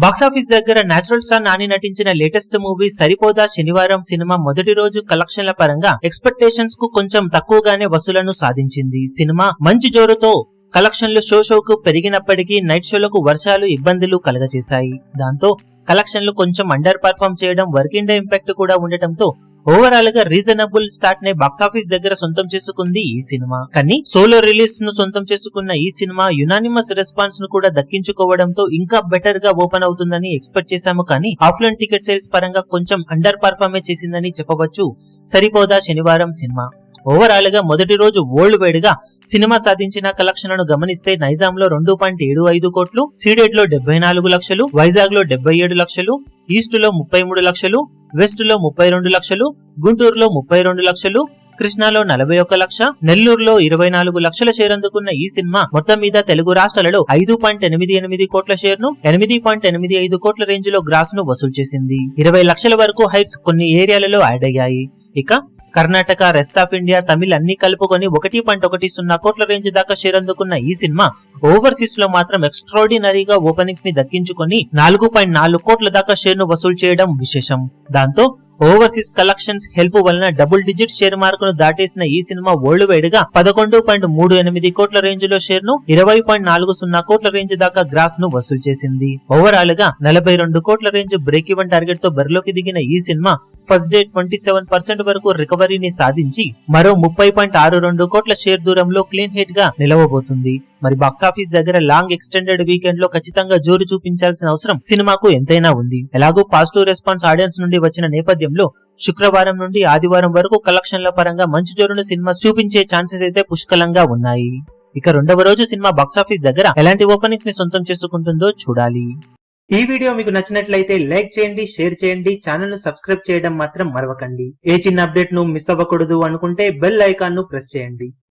Box office దగ్గర natural star Nani నటించిన latest movie సరిపోదా శనివారం సినిమా మొదటి రోజు కలెక్షన్ల పరంగా ఎక్స్పెక్టేషన్స్ కు కొంచెం తక్కువగానే వసూలను సాధించింది. సినిమా మంచి జోరుతో కలెక్షన్లు షోకు పెరిగినప్పటికీ నైట్ షోలకు వర్షాలు ఇబ్బందులు కలగచేశాయి. దాంతో కలెక్షన్లు కొంచెం అండర్ పర్ఫార్మ్ చేయడం, వర్కింగ్ డే ఇంపాక్ట్ కూడా ఉండటంతో ఓవరాల్ గా రీజనబుల్ స్టార్ట్ నే బాక్సాఫీస్ దగ్గర సొంతం చేసుకుంది ఈ సినిమా. కానీ సోలో రిలీజ్ ను సొంతం చేసుకున్న ఈ సినిమా యునానిమస్ రెస్పాన్స్ ను కూడా దక్కించుకోవడంతో ఇంకా బెటర్ గా ఓపెన్ అవుతుందని ఎక్స్పెక్ట్ చేశాము. కానీ ఆఫ్లైన్ టికెట్ సేల్స్ పరంగా కొంచెం అండర్ పర్ఫార్మే చేసిందని చెప్పవచ్చు సరిపోదా శనివారం సినిమా. ఓవరాల్ గా మొదటి రోజు వరల్డ్ వైడ్ గా సినిమా సాధించిన కలెక్షన్లను గమనిస్తే నైజాం లో 2.75 కోట్లు, సీడెడ్ లో 74 లక్షలు, వైజాగ్ లో 77 లక్షలు, ఈస్ట్ లో 33 లక్షలు, వెస్ట్ లో 32 లక్షలు, గుంటూరులో 32 లక్షలు, కృష్ణాలో 41 లక్ష, నెల్లూరులో 24 లక్షల షేర్ అందుకున్న ఈ సినిమా మొత్తం మీద తెలుగు రాష్ట్రాలలో 5.88 కోట్ల షేర్ ను 8.85 కోట్ల రేంజ్ లో గ్రాస్ ను వసూలు చేసింది. 20 లక్షల వరకు హైట్స్ కొన్ని ఏరియాలలో యాడ్ అయ్యాయి. ఇక Karnataka, rest of India, Tamil అన్ని కలుపుకొని 1.10 కోట్ల రేంజ్ దాకా షేర్ అందుకున్న ఈ సినిమా ఓవర్సీస్ లో మాత్రం ఎక్స్ట్రాడినరీగా ఓపెనింగ్స్ ని దక్కించుకొని 4.4 కోట్ల దాకా షేర్ ను వసూలు చేయడం విశేషం. దాంతో ఓవర్సీస్ కలెక్షన్స్ హెల్ప్ వలన డబుల్ డిజిట్ షేర్ మార్కును దాటేసిన ఈ సినిమా వరల్డ్ వైడ్ గా 11.38 కోట్ల రేంజ్ లో షేర్ ను 20.40 కోట్ల రేంజ్ దాకా గ్రాస్ ను వసూలు చేసింది. ఓవరాల్ గా 42 కోట్ల రేంజ్ బ్రేక్ ఈవెన్ టార్గెట్ తో బరిలోకి దిగిన ఈ సినిమా ఫస్ట్ డే 27% వరకు రికవరీని సాధించి మరో 30.62 కోట్ల షేర్ దూరంలో క్లీన్ హిట్ గా నిలవబోతుంది. మరి బాక్సాఫీస్ దగ్గర లాంగ్ ఎక్స్టెండెడ్ వీకెండ్ లో ఖచ్చితంగా జోరు చూపించాల్సిన అవసరం సినిమాకు ఎంతైనా ఉంది. ఎలాగో పాజిటివ్ రెస్పాన్స్ ఆడియన్స్ నుండి వచ్చిన నేపథ్యంలో శుక్రవారం నుండి ఆదివారం వరకు కలెక్షన్ల పరంగా మంచి జోరును సినిమా చూపించే ఛాన్సెస్ అయితే పుష్కలంగా ఉన్నాయి. ఇక రెండవ రోజు సినిమా బాక్సాఫీస్ దగ్గర ఎలాంటి ఓపెనింగ్స్ ని సొంతం చేసుకుంటుందో చూడాలి. ఈ వీడియో మీకు నచ్చినట్లయితే లైక్ చేయండి, షేర్ చేయండి, ఛానల్ ను సబ్స్క్రైబ్ చేయడం మాత్రం మరవకండి. ఏ చిన్న అప్డేట్ ను మిస్ అవ్వకూడదు అనుకుంటే బెల్ ఐకాన్ ను ప్రెస్ చేయండి.